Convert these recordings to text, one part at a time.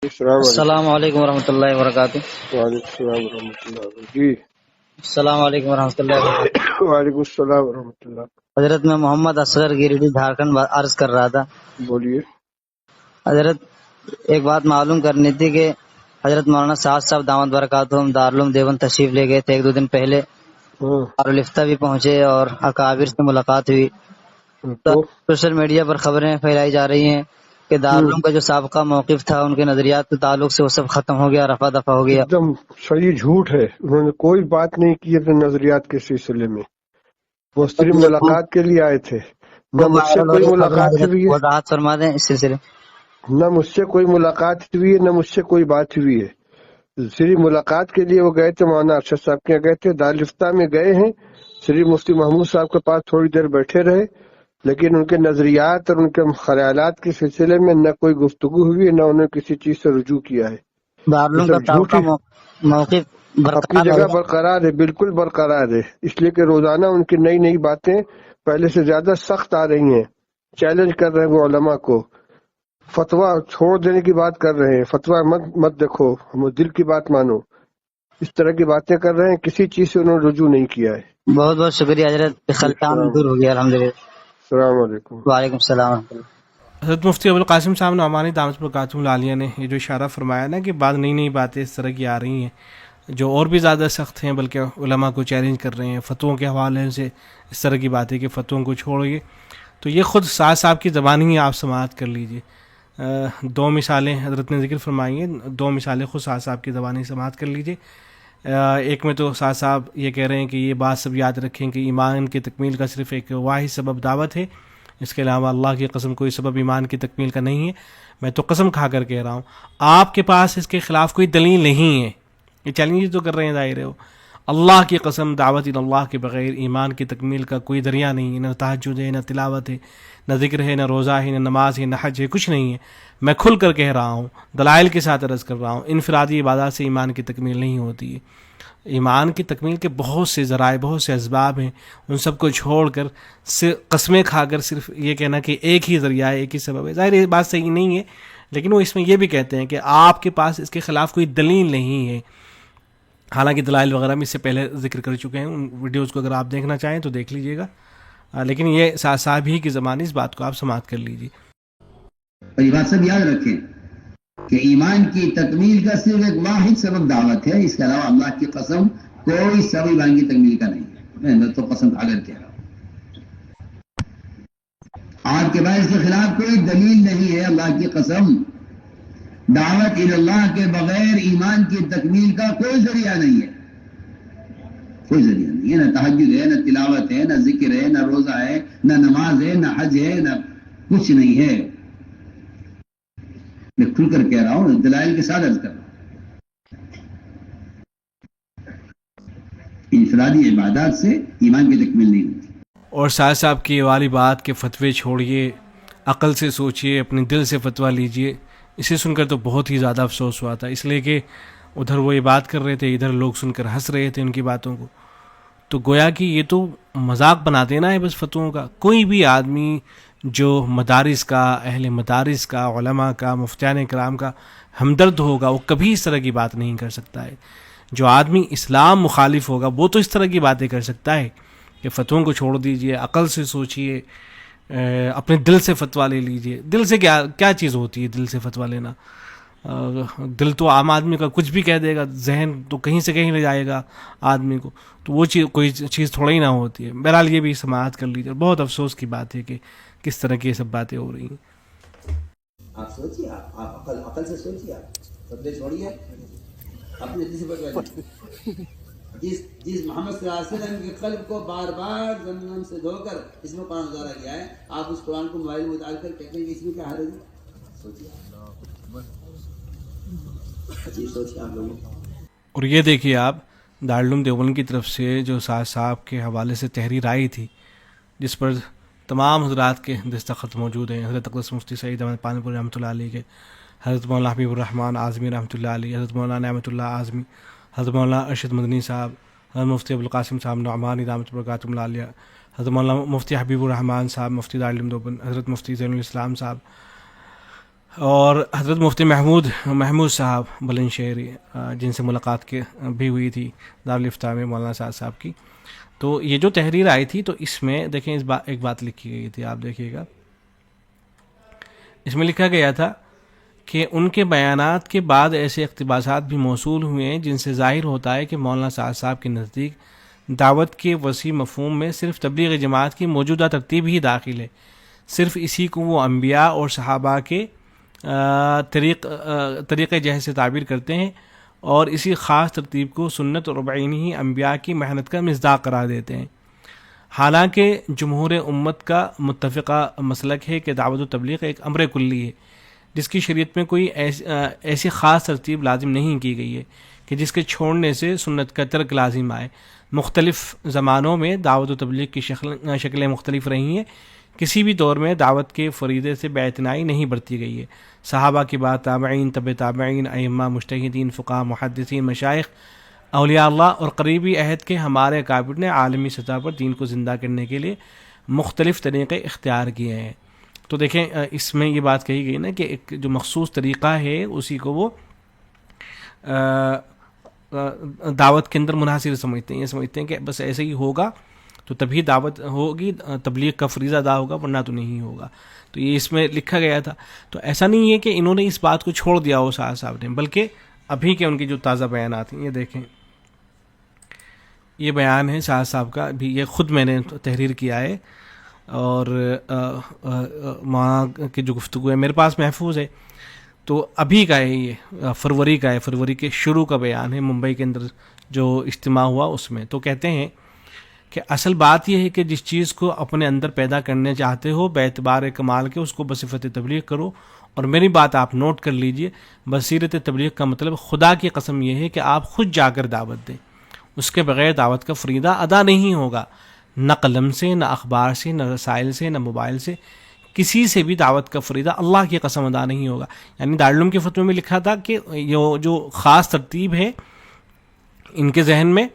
السلام علیکم. السلام علیکم ورحمۃ اللہ وبرکاتہ. وعلیکم السلام ورحمۃ اللہ. جی السلام علیکم ورحمۃ اللہ وبرکاتہ. وعلیکم السلام ورحمۃ اللہ. حضرت میں محمد اصغر گیریڈی جھارکھنڈ عرض کر رہا تھا. بولیے. حضرت ایک بات معلوم کرنی تھی کہ حضرت مولانا سعد صاحب دامت برکاتہم دارالعلوم دیوبند تشریف لے گئے تھے. ایک دو دن پہلے دارالفتہ بھی پہنچے اور اکابر سے ملاقات ہوئی. تو سوشل میڈیا پر خبریں پھیلائی جا رہی ہیں کہ دارالعلوم کا جو سابقہ موقف تھا ان کے نظریات کے تعلق سے وہ سب ختم ہو گیا, رفع دفع ہو گیا. ایک دم صحیح جھوٹ ہے. انہوں نے کوئی بات نہیں کی اپنے نظریات کے سلسلے میں. وہ صرف ملاقات کے لیے آئے تھے. نہ مجھ سے کوئی ملاقات ہوئی ہے, وضاحت فرما دیں اس سلسلے. نہ مجھ سے کوئی ملاقات ہوئی ہے, نہ مجھ سے کوئی بات ہوئی ہے. صرف ملاقات کے لیے وہ گئے تھے, مولانا ارشد صاحب کے گئے تھے, دارالفتہ میں گئے ہیں. صرف مفتی محمود صاحب کے پاس تھوڑی دیر بیٹھے رہے, لیکن ان کے نظریات اور ان کے خیالات کے سلسلے میں نہ کوئی گفتگو ہوئی, نہ انہوں نے کسی چیز سے رجوع کیا ہے. دارالعلوم کا سابقہ موقف اپنی جگہ برقرار ہے, بالکل برقرار ہے. اس لیے کہ روزانہ ان کی نئی نئی باتیں پہلے سے زیادہ سخت آ رہی ہیں. چیلنج کر رہے ہیں وہ علماء کو, فتویٰ چھوڑ دینے کی بات کر رہے ہیں. فتویٰ مت دیکھو, ہم دل کی بات مانو, اس طرح کی باتیں کر رہے ہیں. کسی چیز سے انہوں نے رجوع نہیں کیا ہے. بہت بہت شکریہ حضرت, خلطان دور ہو گیا الحمدللہ. السلام علیکم. وعلیکم السلام ورحمۃ اللہ. حضرت مفتی ابوالقاسم صاحب نعمانی دامت برکاتہم العالیہ نے یہ جو اشارہ فرمایا نا کہ بعض نئی نئی باتیں اس طرح کی آ رہی ہیں جو اور بھی زیادہ سخت ہیں, بلکہ علماء کو چیلنج کر رہے ہیں فتووں کے حوالے سے, اس طرح کی باتیں کہ فتووں کو چھوڑیے. تو یہ خود سعد صاحب کی زبان ہی آپ سماعت کر لیجئے. دو مثالیں حضرت نے ذکر فرمائی ہیں, دو مثالیں خود سعد صاحب کی زبان ہی سماعت کر لیجئے. ایک میں تو سعد صاحب یہ کہہ رہے ہیں کہ یہ بات سب یاد رکھیں کہ ایمان کی تکمیل کا صرف ایک واحد سبب دعوت ہے, اس کے علاوہ اللہ کی قسم کوئی سبب ایمان کی تکمیل کا نہیں ہے. میں تو قسم کھا کر کہہ رہا ہوں, آپ کے پاس اس کے خلاف کوئی دلیل نہیں ہے. یہ چیلنج تو کر رہے ہیں ظاہر ہے وہ. اللہ کی قسم دعوت اللہ کے بغیر ایمان کی تکمیل کا کوئی ذریعہ نہیں ہے. نہ تہجد ہے, نہ تلاوت ہے, نہ ذکر ہے, نہ روزہ ہے, نہ نماز ہے, نہ حج ہے, کچھ نہیں ہے. میں کھل کر کہہ رہا ہوں, دلائل کے ساتھ عرض کر رہا ہوں, انفرادی عبادات سے ایمان کی تکمیل نہیں ہوتی ہے. ایمان کی تکمیل کے بہت سے ذرائع, بہت سے اسباب ہیں. ان سب کو چھوڑ کر قسمیں کھا کر صرف یہ کہنا کہ ایک ہی ذریعہ ہے, ایک ہی سبب ہے, ظاہر یہ بات صحیح نہیں ہے. لیکن وہ اس میں یہ بھی کہتے ہیں کہ آپ کے پاس اس کے خلاف کوئی دلیل نہیں ہے. حالانکہ دلائل وغیرہ میں اس سے پہلے ذکر کر چکے ہیں, ان ویڈیوز کو اگر آپ دیکھنا چاہیں تو دیکھ لیجئے گا. لیکن یہ صاحب ہی کی زبان, اس بات کو آپ سماعت کر لیجئے. اور یہ بات سب یاد رکھیں کہ ایمان کی تکمیل کا صرف ایک واحد سبب دعوت ہے, اس کے علاوہ اللہ کی قسم کوئی سبب ایمان کی تکمیل کا نہیں ہے. میں تو قسم کھا کر کہہ رہا ہوں, آپ کے پاس اس کے خلاف کوئی دلیل نہیں ہے. اللہ کی قسم دعوت اللہ کے بغیر ایمان کی تکمیل کا کوئی ذریعہ نہیں ہے, کوئی ذریعہ نہیں ہے. نہ تہجد ہے, نہ تلاوت ہے, نہ ذکر ہے, نہ روزہ ہے, نہ نماز ہے, نہ حج ہے, نہ کچھ نہیں ہے. میں کھل کر کہہ رہا ہوں, دلائل کے ساتھ عرض کر رہا ہوں. انفرادی عبادات سے ایمان کی تکمیل نہیں ہوتی. اور سعد صاحب کی والی بات کے فتوے چھوڑیے, عقل سے سوچئے, اپنے دل سے فتویٰ لیجئے. اسے سن کر تو بہت ہی زیادہ افسوس ہوا تھا, اس لیے کہ ادھر وہ یہ بات کر رہے تھے, ادھر لوگ سن کر ہنس رہے تھے ان کی باتوں کو. تو گویا کہ یہ تو مذاق بنا دینا ہے بس فتووں کا. کوئی بھی آدمی جو مدارس کا, اہل مدارس کا, علماء کا, مفتیان کرام کا ہمدرد ہوگا, وہ کبھی اس طرح کی بات نہیں کر سکتا ہے. جو آدمی اسلام مخالف ہوگا وہ تو اس طرح کی باتیں کر سکتا ہے کہ فتووں کو چھوڑ دیجئے, عقل سے سوچئے, اپنے دل سے فتویٰ لے لیجئے. دل سے کیا چیز ہوتی ہے دل سے فتویٰ لینا؟ دل تو عام آدمی کا کچھ بھی کہہ دے گا, ذہن تو کہیں سے کہیں لے جائے گا آدمی کو, تو وہ چیز کوئی چیز تھوڑا ہی نہ ہوتی ہے. بہرحال یہ بھی سماعت کر لیجیے. بہت افسوس کی بات ہے کہ کس طرح کی یہ سب باتیں ہو رہی ہیں. آپ سوچیے, آپ عقل سے سوچیے, آپ فتوے چھوڑیے, اپنے دل سے فتویٰ. جس محمد صلی اللہ علیہ وسلم کے قلب کو بار بار زمزم سے دھو کر اس میں قرآن اتارا گیا ہے, آپ اس قرآن کو موبائل میں ڈال کر کہتے ہیں کہ اس میں کیا حرج ہے؟ سوچیے آپ لوگوں. اور یہ دیکھیے آپ, دارالعلوم دیوبند کی طرف سے جو سعد صاحب کے حوالے سے تحریر آئی تھی, جس پر تمام حضرات کے دستخط موجود ہیں, حضرت اقدس مفتی سعید احمد پانی پوری رحمۃ اللہ علیہ کے, حضرت مولانا حبیب الرحمن اعظمی رحمۃ اللہ علیہ, حضرت مولانا نعمت اللہ اعظمی, حضرت مولانا ارشد مدنی صاحب, حضرت مفتی ابوالقاسم صاحب نعمانی دامت برکاتہم العالیہ, حضرت مولانا مفتی حبیب الرحمن صاحب مفتی دارالعلوم دیوبند, حضرت مفتی زین الاسلام صاحب, اور حضرت مفتی محمود صاحب بلند شہری جن سے ملاقات بھی ہوئی تھی دارالفتہ میں مولانا سعد صاحب کی، تو یہ جو تحریر آئی تھی تو اس میں دیکھیں ایک بات لکھی گئی تھی، آپ دیکھیے گا، اس میں لکھا گیا تھا کہ ان کے بیانات کے بعد ایسے اقتباسات بھی موصول ہوئے ہیں جن سے ظاہر ہوتا ہے کہ مولانا سعد صاحب کے نزدیک دعوت کے وسیع مفہوم میں صرف تبلیغ جماعت کی موجودہ ترتیب ہی داخل ہے، صرف اسی کو وہ انبیاء اور صحابہ کے طریقے جہد سے تعبیر کرتے ہیں اور اسی خاص ترتیب کو سنت اور بعینی انبیاء کی محنت کا مصداق قرار دیتے ہیں، حالانکہ جمہور امت کا متفقہ مسلک ہے کہ دعوت و تبلیغ ایک امر کلی ہے جس کی شریعت میں کوئی ایسی خاص ترتیب لازم نہیں کی گئی ہے کہ جس کے چھوڑنے سے سنت کا ترک لازم آئے۔ مختلف زمانوں میں دعوت و تبلیغ کی شکلیں مختلف رہی ہیں، کسی بھی دور میں دعوت کے فریضے سے بے اعتنائی نہیں برتی گئی ہے، صحابہ کے بعد تابعین، تبع تابعین، ائمہ، مجتہدین، فقہاء، محدثین، مشائخ، اولیاء اللہ اور قریبی عہد کے ہمارے اکابر نے عالمی سطح پر دین کو زندہ کرنے کے لیے مختلف طریقے اختیار کیے ہیں۔ تو دیکھیں اس میں یہ بات کہی گئی نا کہ ایک جو مخصوص طریقہ ہے اسی کو وہ دعوت کے اندر منحصر سمجھتے ہیں، یہ سمجھتے ہیں کہ بس ایسے ہی ہوگا تو تبھی دعوت ہوگی، تبلیغ کا فریضہ ادا ہوگا ورنہ تو نہیں ہوگا۔ تو یہ اس میں لکھا گیا تھا، تو ایسا نہیں ہے کہ انہوں نے اس بات کو چھوڑ دیا ہو سعد صاحب نے، بلکہ ابھی کے ان کی جو تازہ بیانات ہیں، یہ دیکھیں، یہ بیان ہے سعد صاحب کا، بھی یہ خود میں نے تحریر کیا ہے اور مولانا کی جو گفتگو ہے میرے پاس محفوظ ہے، تو ابھی کا ہے، یہ فروری کا ہے، فروری کے شروع کا بیان ہے، ممبئی کے اندر جو اجتماع ہوا اس میں۔ تو کہتے ہیں کہ اصل بات یہ ہے کہ جس چیز کو اپنے اندر پیدا کرنے چاہتے ہو بے اعتبار کمال کے اس کو بصفت تبلیغ کرو، اور میری بات آپ نوٹ کر لیجئے، بصیرت تبلیغ کا مطلب خدا کی قسم یہ ہے کہ آپ خود جا کر دعوت دیں، اس کے بغیر دعوت کا فریضہ ادا نہیں ہوگا، نہ قلم سے، نہ اخبار سے، نہ رسائل سے، نہ موبائل سے، کسی سے بھی دعوت کا فریضہ اللہ کی قسم ادا نہیں ہوگا۔ یعنی دارالعلوم کے فتوے میں لکھا تھا کہ یہ جو خاص ترتیب ہے ان کے ذہن میں،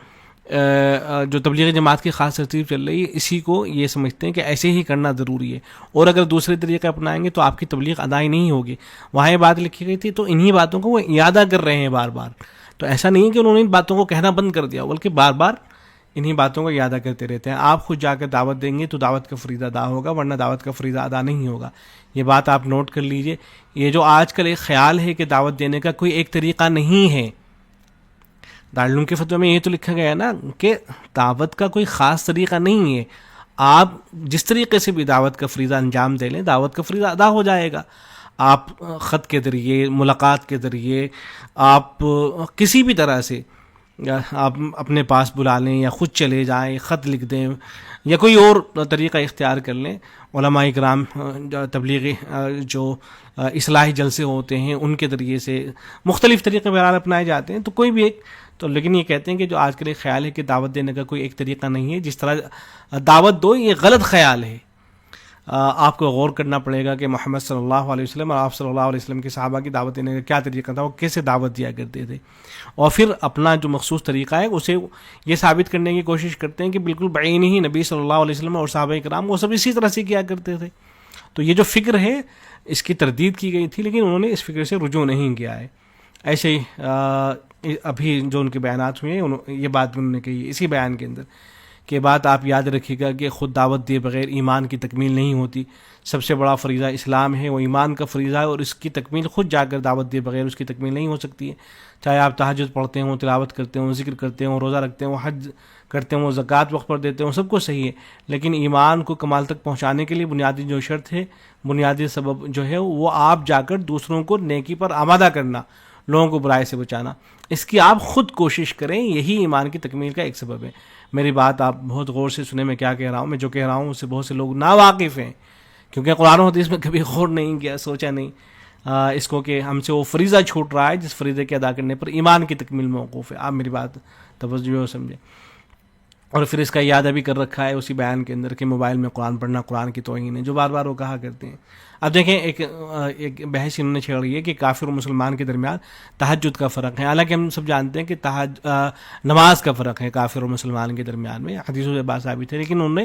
جو تبلیغ جماعت کی خاص ترتیب چل رہی ہے، اسی کو یہ سمجھتے ہیں کہ ایسے ہی کرنا ضروری ہے، اور اگر دوسرے طریقے اپنائیں گے تو آپ کی تبلیغ ادا ہی نہیں ہوگی۔ وہاں یہ بات لکھی گئی تھی، تو انہی باتوں کو وہ اعادہ کر رہے ہیں بار بار۔ تو ایسا نہیں ہے کہ انہوں نے ان باتوں کو کہنا بند کر دیا، بلکہ بار بار انہی باتوں کو اعادہ کرتے رہتے ہیں۔ آپ خود جا کر دعوت دیں گے تو دعوت کا فریضہ ادا ہوگا، ورنہ دعوت کا فریضہ ادا نہیں ہوگا۔ یہ بات آپ نوٹ کر لیجئے۔ یہ جو آج کل ایک خیال ہے کہ دعوت دینے کا کوئی ایک طریقہ نہیں ہے، دارالعلوم کے فتوے میں یہ تو لکھا گیا نا کہ دعوت کا کوئی خاص طریقہ نہیں ہے، آپ جس طریقے سے بھی دعوت کا فریضہ انجام دے لیں دعوت کا فریضہ ادا ہو جائے گا۔ آپ خط کے ذریعے، ملاقات کے ذریعے، آپ کسی بھی طرح سے آپ اپنے پاس بلا لیں یا خود چلے جائیں، خط لکھ دیں یا کوئی اور طریقہ اختیار کر لیں۔ علماء کرام تبلیغی جو اصلاحی جلسے ہوتے ہیں ان کے ذریعے سے مختلف طریقے بہرحال اپنائے جاتے ہیں، تو کوئی بھی ایک تو، لیکن یہ کہتے ہیں کہ جو آج کل ایک خیال ہے کہ دعوت دینے کا کوئی ایک طریقہ نہیں ہے، جس طرح دعوت دو، یہ غلط خیال ہے۔ آپ کو غور کرنا پڑے گا کہ محمد صلی اللہ علیہ وسلم اور آپ صلی اللہ علیہ وسلم کے صحابہ کی دعوت دینے کا کیا طریقہ تھا، وہ کیسے دعوت دیا کرتے تھے، اور پھر اپنا جو مخصوص طریقہ ہے اسے یہ ثابت کرنے کی کوشش کرتے ہیں کہ بالکل بعین ہی نبی صلی اللہ علیہ وسلم اور صحابہ کرام وہ سب اسی طرح سے کیا کرتے تھے۔ تو یہ جو فکر ہے اس کی تردید کی گئی تھی، لیکن انہوں نے اس فکر سے رجوع نہیں کیا ہے۔ ایسے ہی ابھی جو ان کے بیانات ہوئے ہیں، یہ بات انہوں نے کہی اسی بیان کے اندر کہ بات آپ یاد رکھیے گا کہ خود دعوت دیے بغیر ایمان کی تکمیل نہیں ہوتی، سب سے بڑا فریضہ اسلام ہے، وہ ایمان کا فریضہ ہے، اور اس کی تکمیل خود جا کر دعوت دیے بغیر اس کی تکمیل نہیں ہو سکتی ہے۔ چاہے آپ تہجد پڑھتے ہوں، تلاوت کرتے ہوں، ذکر کرتے ہوں، روزہ رکھتے ہوں، حج کرتے ہوں، زکوٰۃ وقت پر دیتے ہوں، سب کچھ صحیح ہے، لیکن ایمان کو کمال تک پہنچانے کے لیے بنیادی جو شرط ہے، بنیادی سبب جو ہے وہ آپ جا کر دوسروں کو نیکی پر آمادہ کرنا، لوگوں کو برائی سے بچانا، اس کی آپ خود کوشش کریں، یہی ایمان کی تکمیل کا ایک سبب ہے۔ میری بات آپ بہت غور سے سنیں، میں کیا کہہ رہا ہوں، میں جو کہہ رہا ہوں اس سے بہت سے لوگ ناواقف ہیں، کیونکہ قرآن و حدیث میں کبھی غور نہیں کیا، سوچا نہیں اس کو کہ ہم سے وہ فریضہ چھوٹ رہا ہے جس فریضے کے ادا کرنے پر ایمان کی تکمیل موقوف ہے۔ آپ میری بات توجہ سمجھیں۔ اور پھر اس کا یاد بھی کر رکھا ہے اسی بیان کے اندر کہ موبائل میں قرآن پڑھنا قرآن کی توہین ہے، جو بار بار وہ کہا کرتے ہیں۔ اب دیکھیں ایک بحث انہوں نے چھیڑی ہے کہ کافر اور مسلمان کے درمیان تہجد کا فرق ہے، حالانکہ ہم سب جانتے ہیں کہ نماز کا فرق ہے کافر اور مسلمان کے درمیان میں، حدیثوں سے بات ثابت ہے، لیکن انہوں نے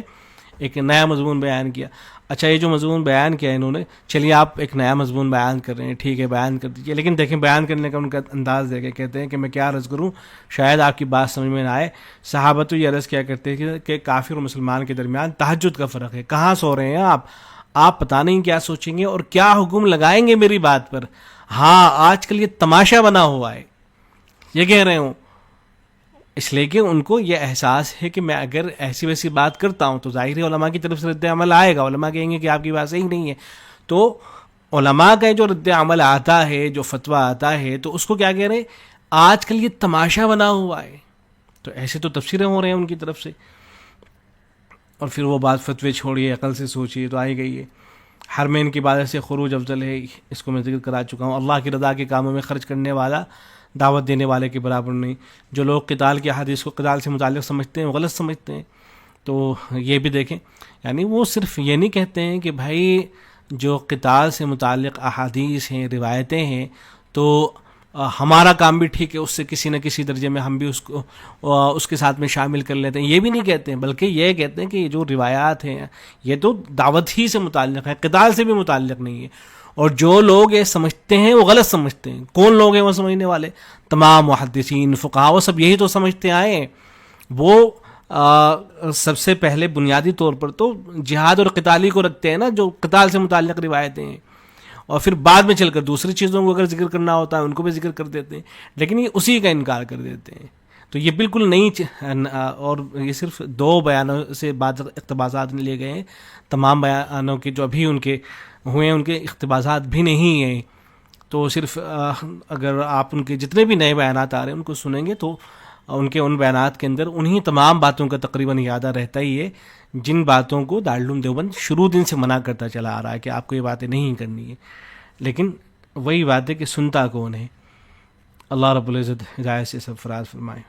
ایک نیا مضمون بیان کیا. اچھا یہ جو مضمون بیان کیا انہوں نے, چلیے آپ ایک نیا مضمون بیان کر رہے ہیں, ٹھیک ہے بیان کر دیجیے, لیکن دیکھیں بیان کرنے کا ان کا انداز دیکھیں, کہتے ہیں کہ میں کیا عرض کروں, شاید آپ کی بات سمجھ میں نہ آئے. صحابہ تو یہ عرض کیا کرتے ہیں کہ کافر اور مسلمان کے درمیان تہجد کا فرق ہے, کہاں سو رہے ہیں آپ پتہ نہیں کیا سوچیں گے اور کیا حکم لگائیں گے میری بات پر. ہاں آج کل یہ تماشا بنا ہوا ہے, یہ کہہ رہے ہوں, اس لیے کہ ان کو یہ احساس ہے کہ میں اگر ایسی ویسی بات کرتا ہوں تو ظاہر ہے علماء کی طرف سے رد عمل آئے گا, علماء کہیں گے کہ آپ کی بات صحیح نہیں ہے. تو علماء کا جو رد عمل آتا ہے, جو فتویٰ آتا ہے, تو اس کو کیا کہہ رہے ہیں, آج کل یہ تماشا بنا ہوا ہے. تو ایسے تو تفسیریں ہو رہے ہیں ان کی طرف سے. اور پھر وہ بات فتوے چھوڑیے, عقل سے سوچیے, تو آئی گئی ہے. حرمین کی عبادت سے خروج افضل ہے, اس کو میں ذکر کرا چکا ہوں. اللہ کی رضا کے کاموں میں خرچ کرنے والا دعوت دینے والے کے برابر نہیں. جو لوگ قتال کی احادیث کو قتال سے متعلق سمجھتے ہیں وہ غلط سمجھتے ہیں. تو یہ بھی دیکھیں, یعنی وہ صرف یہ نہیں کہتے ہیں کہ بھائی جو قتال سے متعلق احادیث ہیں, روایتیں ہیں, تو ہمارا کام بھی ٹھیک ہے, اس سے کسی نہ کسی درجے میں ہم بھی اس کے ساتھ میں شامل کر لیتے ہیں, یہ بھی نہیں کہتے ہیں. بلکہ یہ کہتے ہیں کہ یہ جو روایات ہیں یہ تو دعوت ہی سے متعلق ہے, قتال سے بھی متعلق نہیں ہے. اور جو لوگ یہ سمجھتے ہیں وہ غلط سمجھتے ہیں. کون لوگ ہیں وہ سمجھنے والے؟ تمام محدثین, فقہا, وہ سب یہی تو سمجھتے آئے ہیں. وہ سب سے پہلے بنیادی طور پر تو جہاد اور قتالی کو رکھتے ہیں نا, جو قتال سے متعلق روایتیں ہیں, اور پھر بعد میں چل کر دوسری چیزوں کو اگر ذکر کرنا ہوتا ہے ان کو بھی ذکر کر دیتے ہیں, لیکن یہ اسی کا انکار کر دیتے ہیں. تو یہ بالکل نہیں, اور یہ صرف 2 بیانوں سے بعض اقتباسات لیے گئے ہیں. تمام بیانوں کے جو ابھی ان کے ہوئے ہیں ان کے اقتباسات بھی نہیں ہیں. تو صرف اگر آپ ان کے جتنے بھی نئے بیانات آ رہے ہیں ان کو سنیں گے تو ان بیانات کے اندر انہی تمام باتوں کا تقریباً ارادہ رہتا ہی ہے جن باتوں کو دارالعلوم دیوبند شروع دن سے منع کرتا چلا آ رہا ہے کہ آپ کو یہ باتیں نہیں کرنی ہے. لیکن وہی بات ہے کہ سنتا کون ہے. اللہ رب العزت ہدایت سے سب فراز فرمائے.